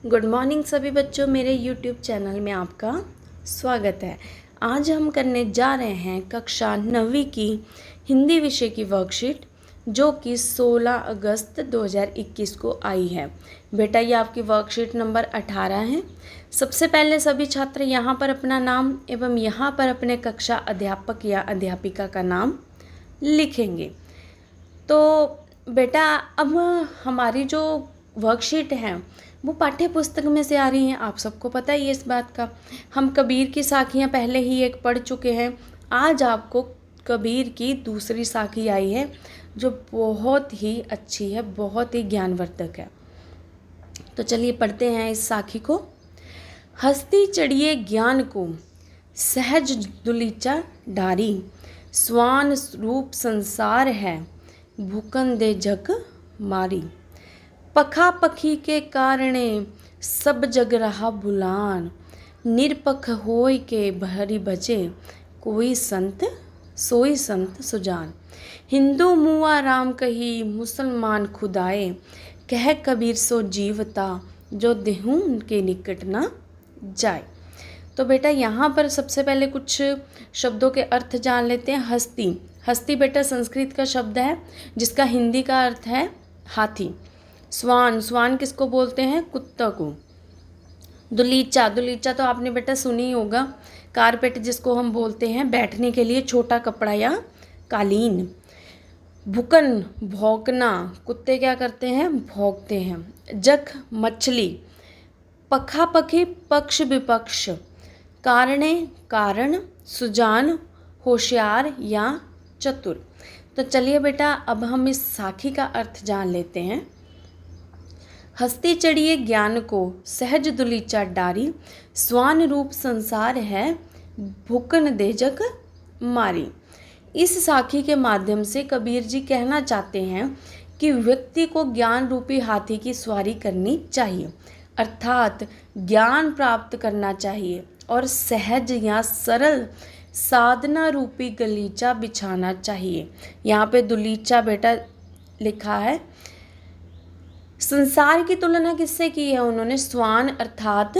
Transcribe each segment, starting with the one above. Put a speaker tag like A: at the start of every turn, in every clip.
A: Good morning सभी बच्चों, मेरे यूट्यूब चैनल में आपका स्वागत है। आज हम करने जा रहे हैं कक्षा 9वीं की हिंदी विषय की वर्कशीट, जो कि 16 अगस्त 2021 को आई है। बेटा, ये आपकी वर्कशीट नंबर 18 है। सबसे पहले सभी छात्र यहाँ पर अपना नाम एवं यहाँ पर अपने कक्षा अध्यापक या अध्यापिका का नाम लिखेंगे। तो बेटा, अब हमारी जो वर्कशीट है वो पाठ्य पुस्तक में से आ रही हैं, आप सबको पता ही है इस बात का। हम कबीर की साखियाँ पहले ही एक पढ़ चुके हैं। आज आपको कबीर की दूसरी साखी आई है, जो बहुत ही अच्छी है, बहुत ही ज्ञानवर्धक है। तो चलिए पढ़ते हैं इस साखी को। हस्ती चढ़िए ज्ञान को, सहज दुलीचा डारी, स्वान रूप संसार है, भूकन दे जग मारी। पखा पखी के कारणे सब जग रहा बुलान, निरपख होय के भरी बचे, कोई संत सोई संत सुजान। हिंदू मुआ राम कही, मुसलमान खुदाए, कह कबीर सो जीवता, जो देहूं उनके निकट ना जाए। तो बेटा, यहाँ पर सबसे पहले कुछ शब्दों के अर्थ जान लेते हैं। हस्ती, हस्ती बेटा संस्कृत का शब्द है जिसका हिंदी का अर्थ है हाथी। स्वान, स्वान किसको बोलते हैं? कुत्ता को। दुलीचा, दुलीचा तो आपने बेटा सुनी होगा, कारपेट जिसको हम बोलते हैं बैठने के लिए छोटा कपड़ा या कालीन। भुकन, भौंकना, कुत्ते क्या करते हैं? भौंकते हैं। जख, मछली। पखा पखी, पक्ष विपक्ष। कारणे, कारण। सुजान, होशियार या चतुर। तो चलिए बेटा, अब हम इस साखी का अर्थ जान लेते हैं। हस्ती चढ़िए ज्ञान को, सहज दुलीचा डारी, स्वान रूप संसार है, भूकन दे जग मारी। इस साखी के माध्यम से कबीर जी कहना चाहते हैं कि व्यक्ति को ज्ञान रूपी हाथी की सवारी करनी चाहिए, अर्थात ज्ञान प्राप्त करना चाहिए और सहज या सरल साधना रूपी गलीचा बिछाना चाहिए। यहाँ पे दुलीचा बेटा लिखा है। संसार की तुलना किससे की है उन्होंने? स्वान अर्थात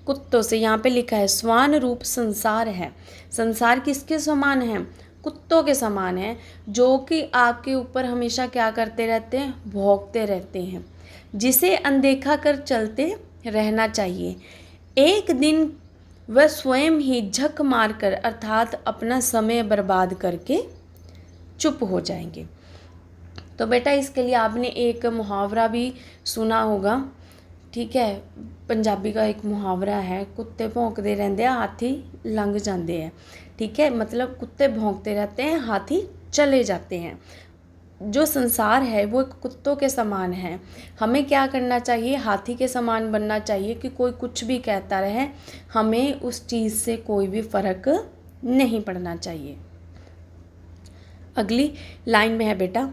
A: कुत्तों से। यहाँ पे लिखा है स्वान रूप संसार है। संसार किसके समान है? कुत्तों के समान है, जो कि आपके ऊपर हमेशा क्या करते रहते हैं? भौंकते रहते हैं, जिसे अनदेखा कर चलते रहना चाहिए। एक दिन वह स्वयं ही झक मारकर अर्थात अपना समय बर्बाद करके चुप हो जाएंगे। तो बेटा, इसके लिए आपने एक मुहावरा भी सुना होगा, ठीक है? पंजाबी का एक मुहावरा है, कुत्ते भौंकते रहते हैं, हाथी लंघ जाते हैं। ठीक है, मतलब कुत्ते भौंकते रहते हैं, हाथी चले जाते हैं। जो संसार है वो एक कुत्तों के समान है। हमें क्या करना चाहिए? हाथी के समान बनना चाहिए कि कोई कुछ भी कहता रहे, हमें उस चीज़ से कोई भी फर्क नहीं पड़ना चाहिए। अगली लाइन में है बेटा,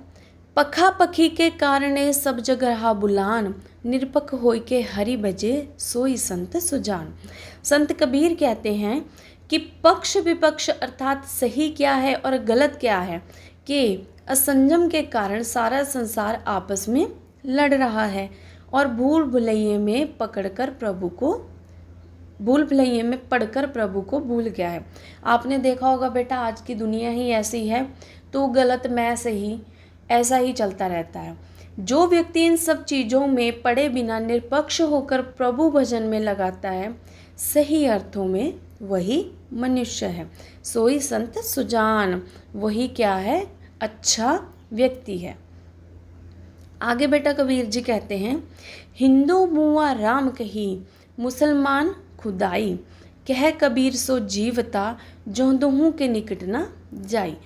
A: पखा पखी के कारणे सब जग रहा बुलान, निरपख होय के हरि बजे, सोई संत सुजान। संत कबीर कहते हैं कि पक्ष विपक्ष अर्थात सही क्या है और गलत क्या है, कि असंयम के कारण सारा संसार आपस में लड़ रहा है और भूल भुलैये में पढ़कर प्रभु को भूल गया है। आपने देखा होगा बेटा, आज की दुनिया ही ऐसी है, तो गलत मैं सही, ऐसा ही चलता रहता है। जो व्यक्ति इन सब चीज़ों में पड़े बिना निष्पक्ष होकर प्रभु भजन में लगाता है, सही अर्थों में वही मनुष्य है। सोई संत सुजान, वही क्या है? अच्छा व्यक्ति है। आगे बेटा कबीर जी कहते हैं, हिंदू मुआ राम कही, मुसलमान खुदाई, कह कबीर सो जीवता, जो दुहू के निकट न जाई।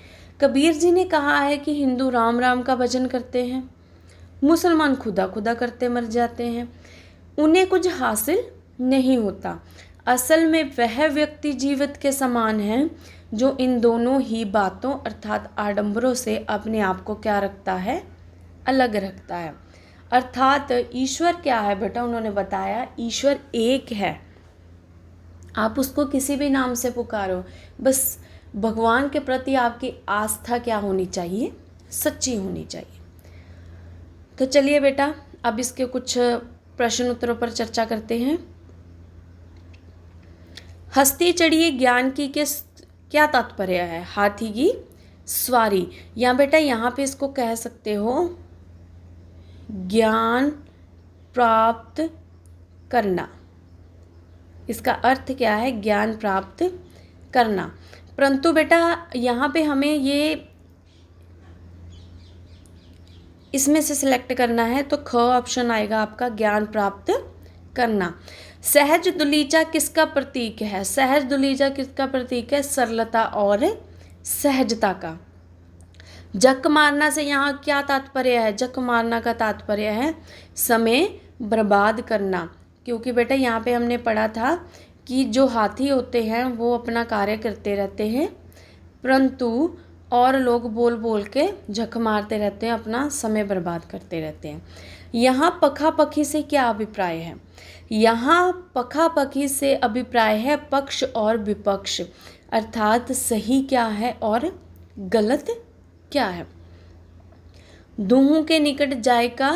A: कबीर जी ने कहा है कि हिंदू राम राम का भजन करते हैं, मुसलमान खुदा खुदा करते मर जाते हैं, उन्हें कुछ हासिल नहीं होता। असल में वह व्यक्ति जीवित के समान है जो इन दोनों ही बातों अर्थात आडंबरों से अपने आप को क्या रखता है? अलग रखता है। अर्थात ईश्वर क्या है बेटा? उन्होंने बताया ईश्वर एक है। आप उसको किसी भी नाम से पुकारो, बस भगवान के प्रति आपकी आस्था क्या होनी चाहिए? सच्ची होनी चाहिए। तो चलिए बेटा, अब इसके कुछ प्रश्न उत्तरों पर चर्चा करते हैं। हस्ती चढ़िए ज्ञान की के क्या तात्पर्य है? हाथी की सवारी। या बेटा यहाँ पे इसको कह सकते हो ज्ञान प्राप्त करना। इसका अर्थ क्या है? ज्ञान प्राप्त करना। परंतु बेटा यहाँ पे हमें ये इसमें से सिलेक्ट करना है, तो ख ऑप्शन आएगा आपका, ज्ञान प्राप्त करना। सहज दुलीचा किसका प्रतीक है? सहज दुलीचा किसका प्रतीक है? सरलता और सहजता का। जक मारना से यहाँ क्या तात्पर्य है? जक मारना का तात्पर्य है समय बर्बाद करना। क्योंकि बेटा यहाँ पे हमने पढ़ा था कि जो हाथी होते हैं वो अपना कार्य करते रहते हैं, परंतु और लोग बोल बोल के झक मारते रहते हैं, अपना समय बर्बाद करते रहते हैं। यहाँ पखापखी से क्या अभिप्राय है? यहाँ पखापखी से अभिप्राय है पक्ष और विपक्ष, अर्थात सही क्या है और गलत क्या है। दूहों के निकट जाए का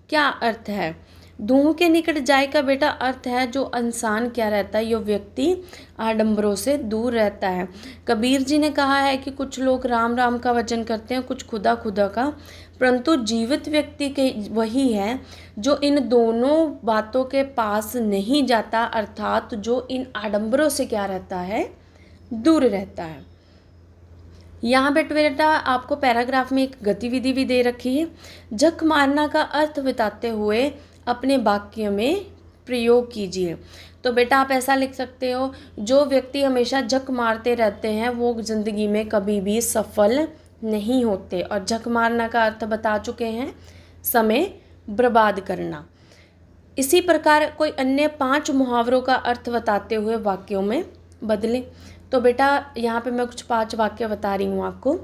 A: क्या अर्थ है? दूहों के निकट जाए का बेटा अर्थ है जो इंसान क्या रहता है, यो व्यक्ति आडंबरों से दूर रहता है। कबीर जी ने कहा है कि कुछ लोग राम राम का वचन करते हैं, कुछ खुदा खुदा का, परंतु जीवित व्यक्ति के वही है जो इन दोनों बातों के पास नहीं जाता, अर्थात जो इन आडंबरों से क्या रहता है, दूर रहता है। यहाँ बेटा आपको पैराग्राफ में एक गतिविधि भी दे रखी है। झक मारना का अर्थ बताते हुए अपने वाक्य में प्रयोग कीजिए। तो बेटा आप ऐसा लिख सकते हो, जो व्यक्ति हमेशा झक मारते रहते हैं वो ज़िंदगी में कभी भी सफल नहीं होते। और झक मारना का अर्थ बता चुके हैं, समय बर्बाद करना। इसी प्रकार कोई अन्य 5 मुहावरों का अर्थ बताते हुए वाक्यों में बदलें। तो बेटा यहाँ पे मैं कुछ 5 वाक्य बता रही हूँ आपको।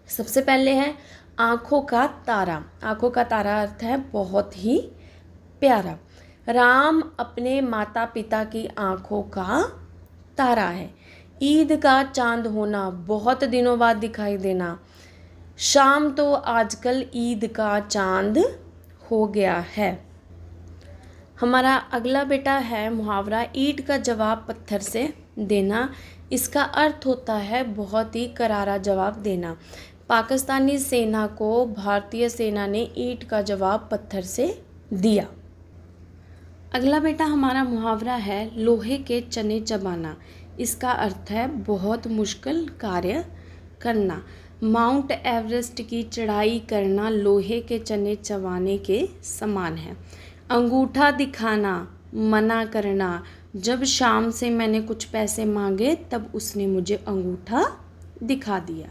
A: सबसे पहले है आँखों का तारा। आँखों का तारा अर्थ है बहुत ही प्यारा। राम अपने माता पिता की आँखों का तारा है। ईद का चांद होना, बहुत दिनों बाद दिखाई देना। शाम तो आजकल ईद का चांद हो गया है। हमारा अगला बेटा है मुहावरा ईंट का जवाब पत्थर से देना। इसका अर्थ होता है बहुत ही करारा जवाब देना। पाकिस्तानी सेना को भारतीय सेना ने ईंट का जवाब पत्थर से दिया। अगला बेटा हमारा मुहावरा है लोहे के चने चबाना। इसका अर्थ है बहुत मुश्किल कार्य करना। माउंट एवरेस्ट की चढ़ाई करना लोहे के चने चबाने के समान है। अंगूठा दिखाना, मना करना। जब शाम से मैंने कुछ पैसे मांगे तब उसने मुझे अंगूठा दिखा दिया।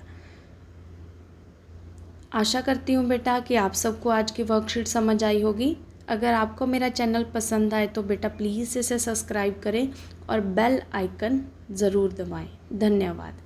A: आशा करती हूँ बेटा कि आप सबको आज की वर्कशीट समझ आई होगी। अगर आपको मेरा चैनल पसंद आए तो बेटा प्लीज़ इसे सब्सक्राइब करें और बेल आइकन ज़रूर दबाएं। धन्यवाद।